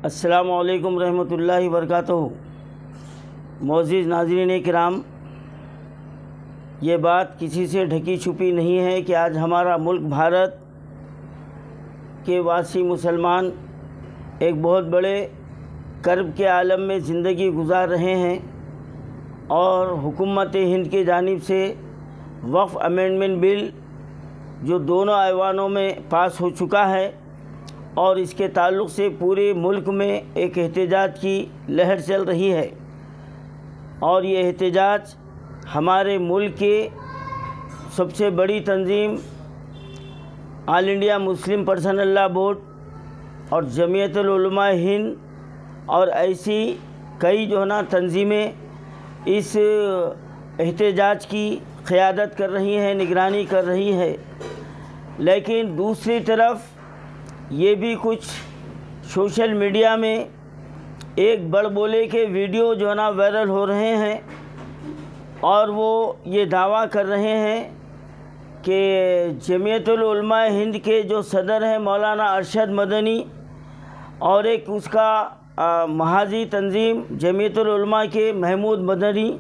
السلام علیکم رحمۃ اللہ وبرکاتہ۔ معزز ناظرین کرام، یہ بات کسی سے ڈھکی چھپی نہیں ہے کہ آج ہمارا ملک بھارت کے واسی مسلمان ایک بہت بڑے کرب کے عالم میں زندگی گزار رہے ہیں، اور حکومت ہند کی جانب سے وقف امینڈمنٹ بل جو دونوں ایوانوں میں پاس ہو چکا ہے، اور اس کے تعلق سے پورے ملک میں ایک احتجاج کی لہر چل رہی ہے، اور یہ احتجاج ہمارے ملک کے سب سے بڑی تنظیم all India Muslim personal law board اور جمعیت العلماء ہند اور ایسی کئی تنظیمیں اس احتجاج کی قیادت کر رہی ہیں، نگرانی کر رہی ہے۔ لیکن دوسری طرف یہ بھی کچھ سوشل میڈیا میں ایک بڑ بولے کے ویڈیو وائرل ہو رہے ہیں، اور وہ یہ دعویٰ کر رہے ہیں کہ جمعیت العلماء ہند کے جو صدر ہیں مولانا ارشد مدنی، اور ایک اس کا محاذی تنظیم جمعیت العلماء کے محمود مدنی،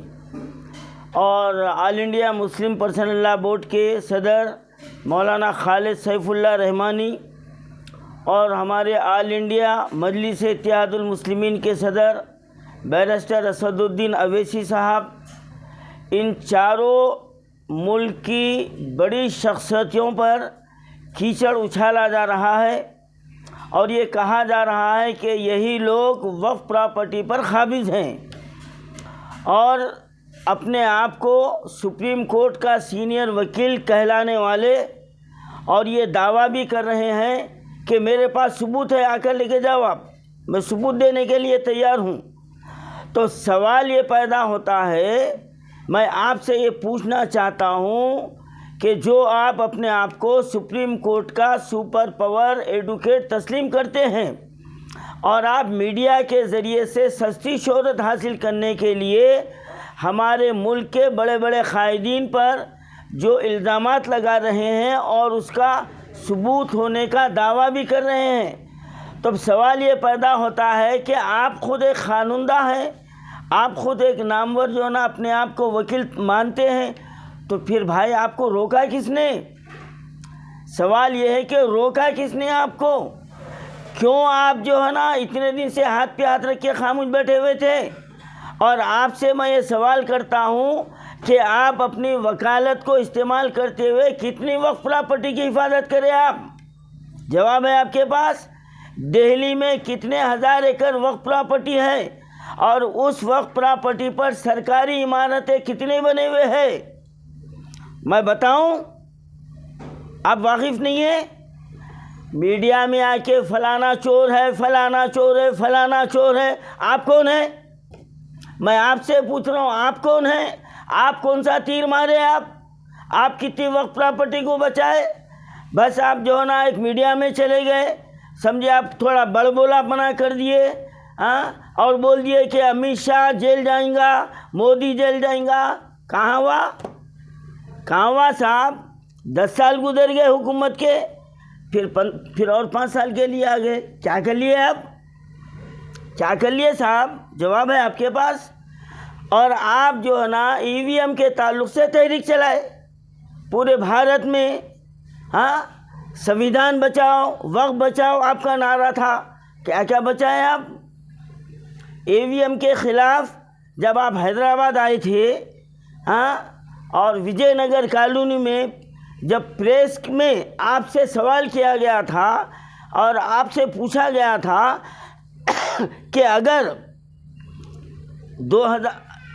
اور all India Muslim personal law board کے صدر مولانا خالد سیف اللہ رحمانی، اور ہمارے آل انڈیا مجلس اتحاد المسلمین کے صدر بیرسٹر اسد الدین اویسی صاحب، ان چاروں ملک کی بڑی شخصیتوں پر کیچڑ اچھالا جا رہا ہے، اور یہ کہا جا رہا ہے کہ یہی لوگ وقف پراپرٹی پر قابض ہیں، اور اپنے آپ کو سپریم کورٹ کا سینئر وکیل کہلانے والے، اور یہ دعویٰ بھی کر رہے ہیں کہ میرے پاس ثبوت ہے، آ کر لے کے جاؤ، آپ میں ثبوت دینے کے لیے تیار ہوں۔ تو سوال یہ پیدا ہوتا ہے، میں آپ سے یہ پوچھنا چاہتا ہوں کہ جو آپ اپنے آپ کو سپریم کورٹ کا سپر پاور ایڈوکیٹ تسلیم کرتے ہیں، اور آپ میڈیا کے ذریعے سے سستی شہرت حاصل کرنے کے لیے ہمارے ملک کے بڑے بڑے قائدین پر جو الزامات لگا رہے ہیں اور اس کا ثبوت ہونے کا دعویٰ بھی کر رہے ہیں، تو سوال یہ پیدا ہوتا ہے کہ آپ خود ایک قانوندہ ہیں، آپ خود ایک نامور اپنے آپ کو وکیل مانتے ہیں، تو پھر بھائی آپ کو روکا کس نے؟ سوال یہ ہے کہ روکا کس نے آپ کو؟ کیوں آپ اتنے دن سے ہاتھ پہ ہاتھ رکھ کے خاموش بیٹھے ہوئے تھے؟ اور آپ سے میں یہ سوال کرتا ہوں کہ آپ اپنی وکالت کو استعمال کرتے ہوئے کتنی وقف پراپرٹی کی حفاظت کریں آپ؟ جواب ہے آپ کے پاس؟ دہلی میں کتنے ہزار ایکڑ وقف پراپرٹی ہے، اور اس وقف پراپرٹی پر سرکاری عمارتیں کتنے بنے ہوئے ہیں؟ میں بتاؤں؟ آپ واقف نہیں ہیں؟ میڈیا میں آ کے فلانا چور ہے، فلانا چور ہے، فلانا چور ہے۔ آپ کون ہیں؟ میں آپ سے پوچھ رہا ہوں، آپ کون ہیں؟ آپ کون سا تیر مارے؟ آپ کتنی وقت پراپرٹی کو بچائے؟ بس آپ ایک میڈیا میں چلے گئے، سمجھے آپ تھوڑا بڑ بولا بنا کر دیے، اور بول دیے کہ امت شاہ جیل جائیں گا، مودی جیل جائیں گا۔ کہاں ہوا صاحب؟ 10 سال گزر گئے حکومت کے، پھر اور 5 سال کے لیے آ گئے۔ کیا کر لیے آپ؟ کیا کر لیے صاحب؟ جواب ہے آپ کے پاس؟ اور آپ ای وی ایم کے تعلق سے تحریک چلائے پورے بھارت میں، سنویدھان بچاؤ، وقف بچاؤ آپ کا نعرہ تھا۔ کیا کیا بچائے آپ؟ ای وی ایم کے خلاف جب آپ حیدرآباد آئے تھے، اور وجے نگر کالونی میں جب پریس میں آپ سے سوال کیا گیا تھا، اور آپ سے پوچھا گیا تھا کہ اگر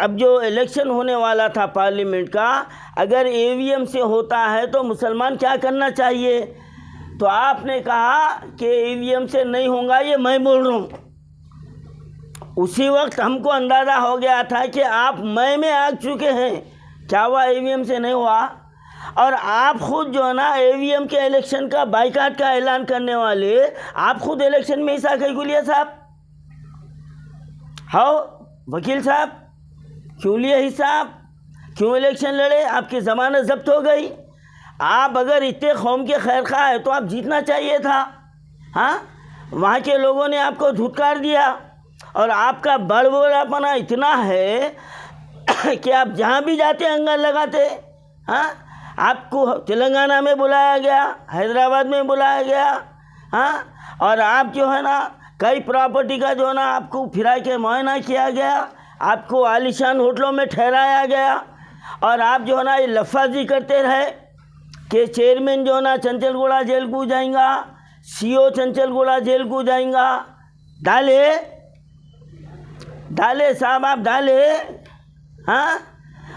اب جو الیکشن ہونے والا تھا پارلیمنٹ کا، اگر اے وی ایم سے ہوتا ہے تو مسلمان کیا کرنا چاہیے، تو آپ نے کہا کہ اے وی ایم سے نہیں ہوگا، یہ میں بول رہا ہوں۔ اسی وقت ہم کو اندازہ ہو گیا تھا کہ آپ میں آ چکے ہیں۔ کیا ہوا؟ اے وی ایم سے نہیں ہوا، اور آپ خود اے وی ایم کے الیکشن کا بائیکاٹ کا اعلان کرنے والے، آپ خود الیکشن میں حصہ کیوں لیا صاحب؟ وکیل صاحب کیوں لیے حصہ؟ آپ کیوں الیکشن لڑے؟ آپ کی ضمانت ضبط ہو گئی۔ آپ اگر اتنے قوم کے خیر خواہ ہے تو آپ جیتنا چاہیے تھا۔ وہاں کے لوگوں نے آپ کو دھتکار دیا اور آپ کا بڑ بولا پنا اتنا ہے کہ آپ جہاں بھی جاتے انگل لگاتے. ہاں آپ کو تلنگانہ میں بلایا گیا, حیدرآباد میں بلایا گیا, ہاں اور آپ جو ہے نا کئی پراپرٹی کا جو ہے نا آپ کو پھرا کے معائنہ کیا گیا, آپ کو عالیشان ہوٹلوں میں ٹھہرایا گیا, اور آپ جو ہے نا یہ لفظی کرتے رہے کہ چیئرمین جو ہے نا چنچل گوڑا جیل کو جائیں گا, سی او چنچل گوڑا جیل کو جائیں گا. ڈالے صاحب آپ ڈالے. ہاں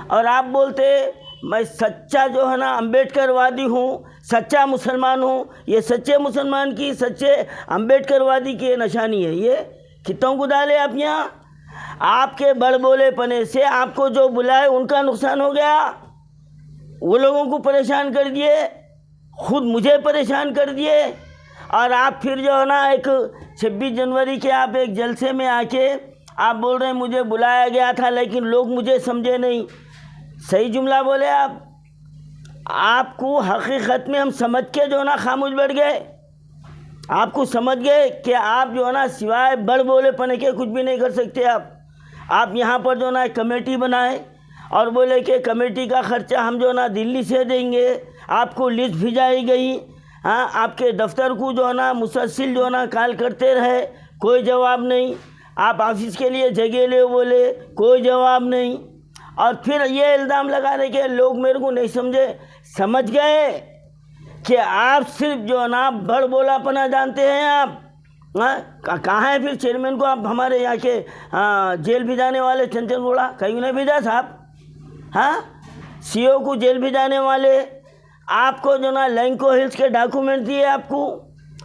اور آپ بولتے میں سچا جو ہے نا امبیڈکر وادی ہوں, سچا مسلمان ہوں. یہ سچے مسلمان کی, سچے امبیڈکر وادی کی نشانی ہے. یہ کتوں کو ڈالے آپ یہاں. آپ کے بڑ بولے پنے سے آپ کو جو بلائے ان کا نقصان ہو گیا, وہ لوگوں کو پریشان کر دیے, خود مجھے پریشان کر دیے. اور آپ پھر جو ہے نا ایک 26 جنوری کے آپ ایک جلسے میں آ کے آپ بول رہے ہیں مجھے بلایا گیا تھا لیکن لوگ مجھے سمجھے نہیں. صحیح جملہ بولے آپ. آپ کو حقیقت میں ہم سمجھ کے جو ہے نا خاموش بیٹھ گئے. آپ کو سمجھ گئے کہ آپ جو ہے نا سوائے بڑ بولے پنے کے کچھ بھی نہیں کر سکتے. آپ یہاں پر جو ہے نا ایک کمیٹی بنائے اور بولے کہ کمیٹی کا خرچہ ہم جو ہے نا دلی سے دیں گے. آپ کو لسٹ بھیجائی گئی. ہاں آپ کے دفتر کو جو ہے نا مسلسل جو ہے نا کال کرتے رہے, کوئی جواب نہیں. آپ آفس کے لیے جگہ لے بولے, کوئی جواب نہیں. اور پھر یہ الزام لگا رہے کہ لوگ میرے کو نہیں سمجھے. سمجھ گئے کہ آپ صرف جو ہے نا بڑ بولا پنا جانتے ہیں. آپ کہاں ہیں پھر چیئرمین کو آپ ہمارے یہاں کے جیل بھیجانے والے چنچل گوڑا کہیں نہیں بھیجا صاحب. ہاں سی او کو جیل بھیجانے والے آپ کو جو نا لینکو ہلز کے ڈاکومنٹ دیے آپ کو.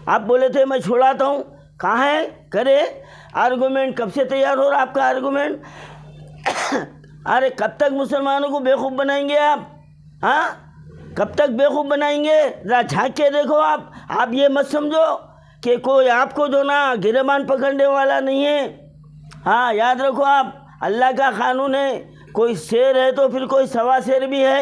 آپ بولے تھے میں چھوڑاتا ہوں. کہاں ہے کرے آرگومنٹ. کب سے تیار ہو رہا آپ کا آرگومنٹ. ارے کب تک مسلمانوں کو بیوقوف بنائیں گے آپ. ہاں کب تک بیوقوف بنائیں گے. ذرا جھانک کے دیکھو آپ. آپ یہ مت سمجھو کہ کوئی آپ کو جو نا گریبان پکڑنے والا نہیں ہے. ہاں یاد رکھو آپ, اللہ کا قانون ہے. کوئی شیر ہے تو پھر کوئی سوا شیر بھی ہے.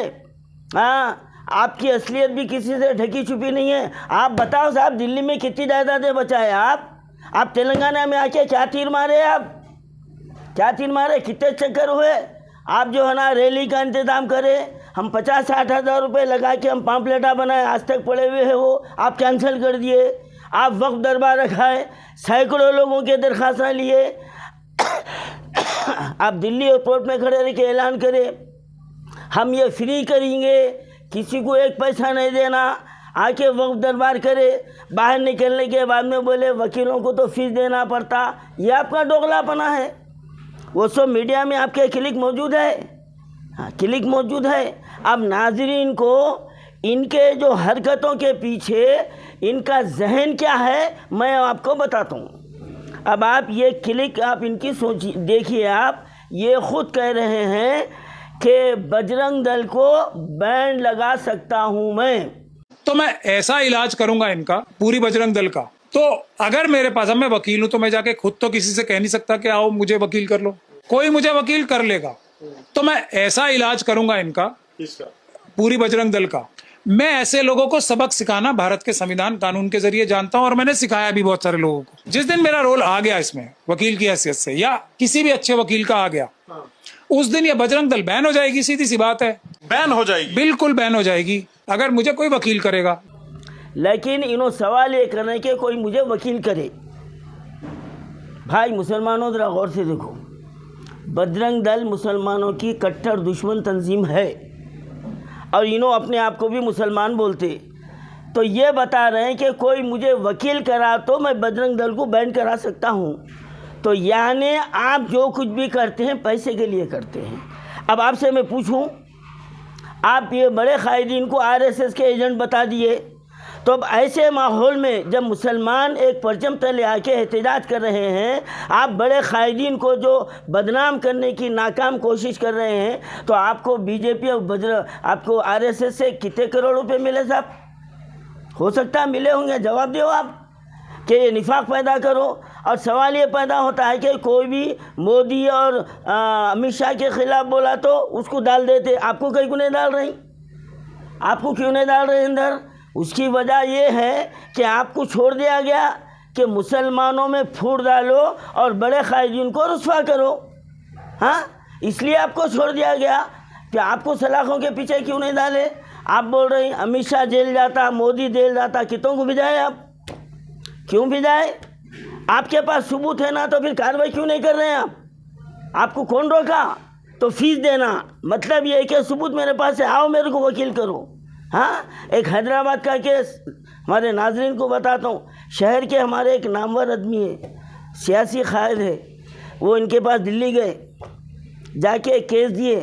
ہاں آپ کی اصلیت بھی کسی سے ڈھکی چھپی نہیں ہے. آپ بتاؤ صاحب دلی میں کتنی جائیدادیں بچائے آپ تلنگانہ میں آ کے کیا تیر مارے. آپ کیا تیر مارے, کتنے چکر ہوئے. آپ جو ہے نا ریلی کا انتظام کرے, ہم 50-60 ہزار روپے لگا کے ہم پامپلیٹا بنائے, آج تک پڑے ہوئے ہیں وہ آپ کینسل کر دیے. آپ وقت دربار رکھائے, سینکڑوں لوگوں کے درخواستیں لیے. آپ دلی ایئرپورٹ میں کھڑے رہ کے اعلان کرے ہم یہ فری کریں گے, کسی کو ایک پیسہ نہیں دینا. آ کے وقت دربار کرے, باہر نکلنے کے بعد میں بولے وکیلوں کو تو فیس دینا پڑتا. یہ آپ کا دوغلا پنا ہے. وہ سب میڈیا میں آپ کے کلک موجود ہے. کلک موجود ہے. اب ناظرین کو ان کے جو حرکتوں کے پیچھے ان کا ذہن کیا ہے میں آپ کو بتاتا ہوں. اب آپ یہ کلک آپ ان کی سوچ دیکھیے. آپ یہ خود کہہ رہے ہیں کہ بجرنگ دل کو بین لگا سکتا ہوں میں, تو میں ایسا علاج کروں گا ان کا, پوری بجرنگ دل کا. تو اگر میرے پاس, اب میں وکیل ہوں تو میں جا کے خود تو کسی سے کہہ نہیں سکتا کہ آؤ مجھے وکیل کر لو. کوئی مجھے وکیل کر لے گا. تو میں ایسا علاج کروں گا ان کا, پوری بجرنگ دل کا. میں ایسے لوگوں کو سبق سکھانا بھارت کے سنویدھان قانون کے ذریعے جانتا ہوں, اور میں نے سکھایا بھی بہت سارے لوگوں کو. جس دن میرا رول آ گیا اس میں وکیل کی حیثیت سے, یا کسی بھی اچھے وکیل کا آ گیا, اس دن یہ بجرنگ دل بین ہو جائے گی. سیدھی سی بات ہے, بین ہو جائے گی, بالکل بین ہو جائے گی اگر مجھے کوئی وکیل کرے گا. لیکن انہوں سوال یہ کرنے کہ کوئی مجھے وکیل کرے. بھائی مسلمانوں ذرا غور سے دیکھو, بجرنگ دل مسلمانوں کی کٹر دشمن تنظیم ہے, اور انہوں اپنے آپ کو بھی مسلمان بولتے. تو یہ بتا رہے ہیں کہ کوئی مجھے وکیل کرا تو میں بجرنگ دل کو بین کرا سکتا ہوں. تو یعنی آپ جو کچھ بھی کرتے ہیں پیسے کے لیے کرتے ہیں. اب آپ سے میں پوچھوں, آپ یہ بڑے قائدین کو RSS کے ایجنٹ بتا دیے, تو اب ایسے ماحول میں جب مسلمان ایک پرچم تلے آ کے احتجاج کر رہے ہیں, آپ بڑے قائدین کو جو بدنام کرنے کی ناکام کوشش کر رہے ہیں, تو آپ کو BJP اور آپ کو RSS سے کتنے کروڑ روپے ملے صاحب؟ ہو سکتا ہے ملے ہوں گے. جواب دیو آپ کہ یہ نفاق پیدا کرو. اور سوال یہ پیدا ہوتا ہے کہ کوئی بھی مودی اور امت شاہ کے خلاف بولا تو اس کو ڈال دیتے. آپ کو کہیں کو نہیں ڈال رہی, آپ کو کیوں نہیں ڈال رہے اندر؟ اس کی وجہ یہ ہے کہ آپ کو چھوڑ دیا گیا کہ مسلمانوں میں پھوٹ ڈالو اور بڑے قائدین کو رسوا کرو. ہاں اس لیے آپ کو چھوڑ دیا گیا کہ آپ کو سلاخوں کے پیچھے کیوں نہیں ڈالے. آپ بول رہے ہیں امت شاہ جیل جاتا, مودی جیل جاتا, کتوں کو بھیجائے آپ؟ کیوں بھیجائے؟ آپ کے پاس ثبوت ہے نا, تو پھر کارروائی کیوں نہیں کر رہے ہیں آپ کو کون روکا؟ تو فیس دینا مطلب یہ ہے کہ ثبوت میرے پاس ہے, آؤ میرے کو وکیل کرو. ہاں ایک حیدرآباد کا کیس ہمارے ناظرین کو بتاتا ہوں. شہر کے ہمارے ایک نامور آدمی ہے, سیاسی قائد ہے, وہ ان کے پاس دلی گئے, جا کے ایک کیس دیے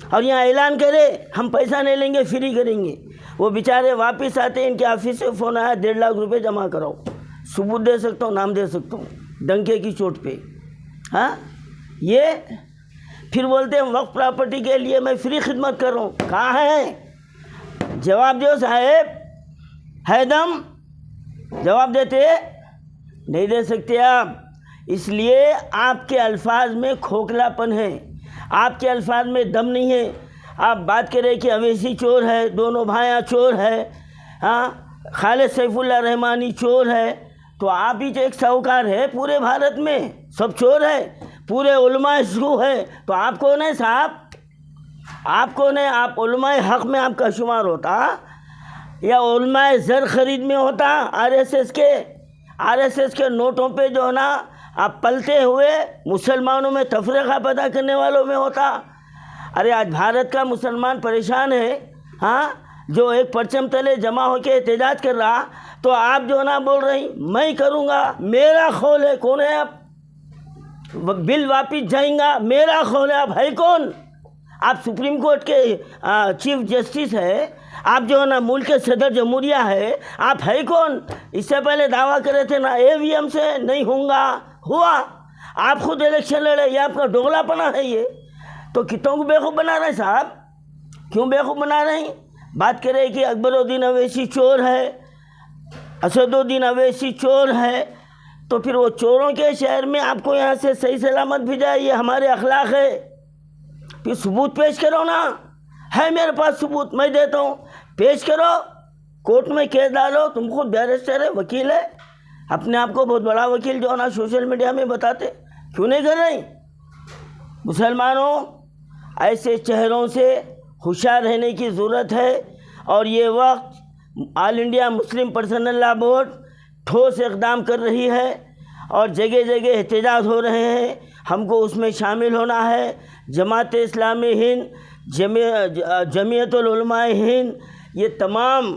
اور یہاں اعلان کرے ہم پیسہ نہیں لیں گے, فری کریں گے. وہ بیچارے واپس آتے, ان کے آفس سے فون آیا 1.5 لاکھ روپے جمع کراؤ. ثبوت دے سکتا ہوں, نام دے سکتا ہوں, ڈنکے کی چوٹ پہ. ہاں یہ پھر بولتے ہیں وقف پراپرٹی کے لیے میں فری خدمت کر رہا ہوں. کہاں ہے؟ جواب دو صاحب, ہے دم؟ جواب دیتے نہیں دے سکتے آپ. اس لیے آپ کے الفاظ میں کھوکھلا پن ہے, آپ کے الفاظ میں دم نہیں ہے. آپ بات کریں کہ اویسی چور ہے, دونوں بھائیاں چور ہے, ہاں خالد سیف اللہ رحمانی چور ہے, تو آپ ہی ایک ساہوکار ہے پورے بھارت میں, سب چور ہے, پورے علماء شروع ہے, تو آپ کون ہے صاحب؟ آپ کون ہے؟ آپ علماء حق میں آپ کا شمار ہوتا یا علماء زر خرید میں ہوتا؟ آر ایس ایس کے نوٹوں پہ جو ہے نا آپ پلتے ہوئے مسلمانوں میں تفرقہ پیدا کرنے والوں میں ہوتا. ارے آج بھارت کا مسلمان پریشان ہے, ہاں جو ایک پرچم تلے جمع ہو کے احتجاج کر رہا, تو آپ جو نا بول رہی میں کروں گا, میرا خول ہے. کون ہے آپ؟ بل واپس جائیں گا, میرا خول ہے. آپ ہے کون؟ آپ سپریم کورٹ کے چیف جسٹس ہے, آپ جو ہے نا ملک کے صدر جمہوریہ ہے, آپ ہے کون؟ اس سے پہلے دعویٰ کرے تھے نا AVM سے نہیں ہوں گا, ہوا. آپ خود الیکشن لڑے, یہ آپ کا دوغلا پنا ہے. یہ تو کتوں کو بیوقوف بنا رہے ہیں صاحب؟ کیوں بیوقوف بنا رہے ہیں؟ بات کرے کہ اکبر الدین اویسی چور ہے, اسد الدین اویسی چور ہے, تو پھر وہ چوروں کے شہر میں آپ کو یہاں سے صحیح سلامت بھیجا, یہ ہمارے اخلاق ہے. پھر ثبوت پیش کرو نا, ہے میرے پاس ثبوت, میں دیتا ہوں, پیش کرو, کورٹ میں کیس ڈالو. تم خود بیرسٹر ہے, وکیل ہے, اپنے آپ کو بہت بڑا وکیل جو ہے نا سوشل میڈیا میں بتاتے, کیوں نہیں کر رہے؟ مسلمانوں ایسے چہروں سے ہوشیار رہنے کی ضرورت ہے, اور یہ وقت آل انڈیا مسلم پرسنل لا بورڈ ٹھوس اقدام کر رہی ہے اور جگہ جگہ احتجاج ہو رہے ہیں. ہم کو اس میں شامل ہونا ہے. جماعت اسلامی ہند, جمعیت العلماء ہند, یہ تمام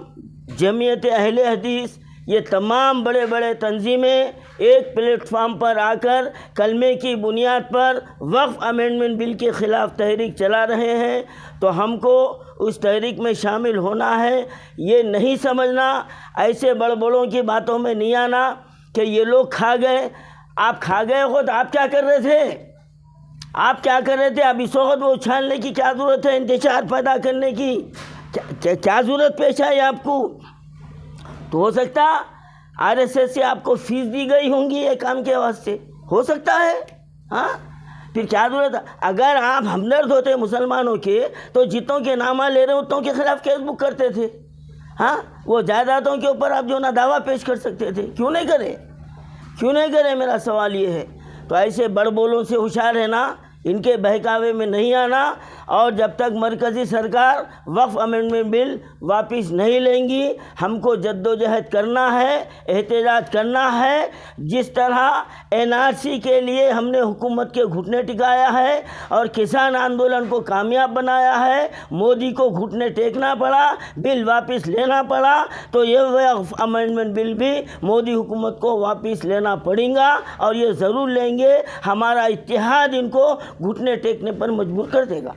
جمعیت اہل حدیث, یہ تمام بڑے بڑے تنظیمیں ایک پلیٹ فارم پر آ کر کلمے کی بنیاد پر وقف امینڈمنٹ بل کے خلاف تحریک چلا رہے ہیں. تو ہم کو اس تحریک میں شامل ہونا ہے. یہ نہیں سمجھنا, ایسے بڑبڑوں کی باتوں میں نہیں آنا کہ یہ لوگ کھا گئے. آپ کھا گئے ہو تو آپ کیا کر رہے تھے؟ آپ کیا کر رہے تھے؟ اب اس وقت وہ اچھالنے کی کیا ضرورت ہے؟ انتشار پیدا کرنے کی کیا ضرورت پیش آئی آپ کو؟ تو ہو سکتا RSS سے آپ کو فیس دی گئی ہوں گی یہ کام کے واسطے, ہو سکتا ہے. ہاں پھر کیا ضرورت ہے؟ اگر آپ ہمدرد ہوتے مسلمانوں کے تو جتوں کے نامہ لے رہے اتوں کے خلاف کیس بک کرتے تھے. ہاں وہ جائیدادوں کے اوپر آپ جو نا دعویٰ پیش کر سکتے تھے, کیوں نہیں کرے؟ کیوں نہیں کرے؟ میرا سوال یہ ہے. تو ایسے بڑ بولوں سے ہوشیار رہنا, ان کے بہکاوے میں نہیں آنا, اور جب تک مرکزی سرکار وقف امینڈمنٹ بل واپس نہیں لیں گی, ہم کو جدوجہد کرنا ہے, احتجاج کرنا ہے. جس طرح NRC کے لیے ہم نے حکومت کے گھٹنے ٹکایا ہے اور کسان آندولن کو کامیاب بنایا ہے, مودی کو گھٹنے ٹیکنا پڑا, بل واپس لینا پڑا, تو یہ وقف امینڈمنٹ بل بھی مودی حکومت کو واپس لینا پڑے گا, اور یہ ضرور لیں گے. ہمارا اتحاد ان کو گھٹنے ٹیکنے پر مجبور کر دے گا.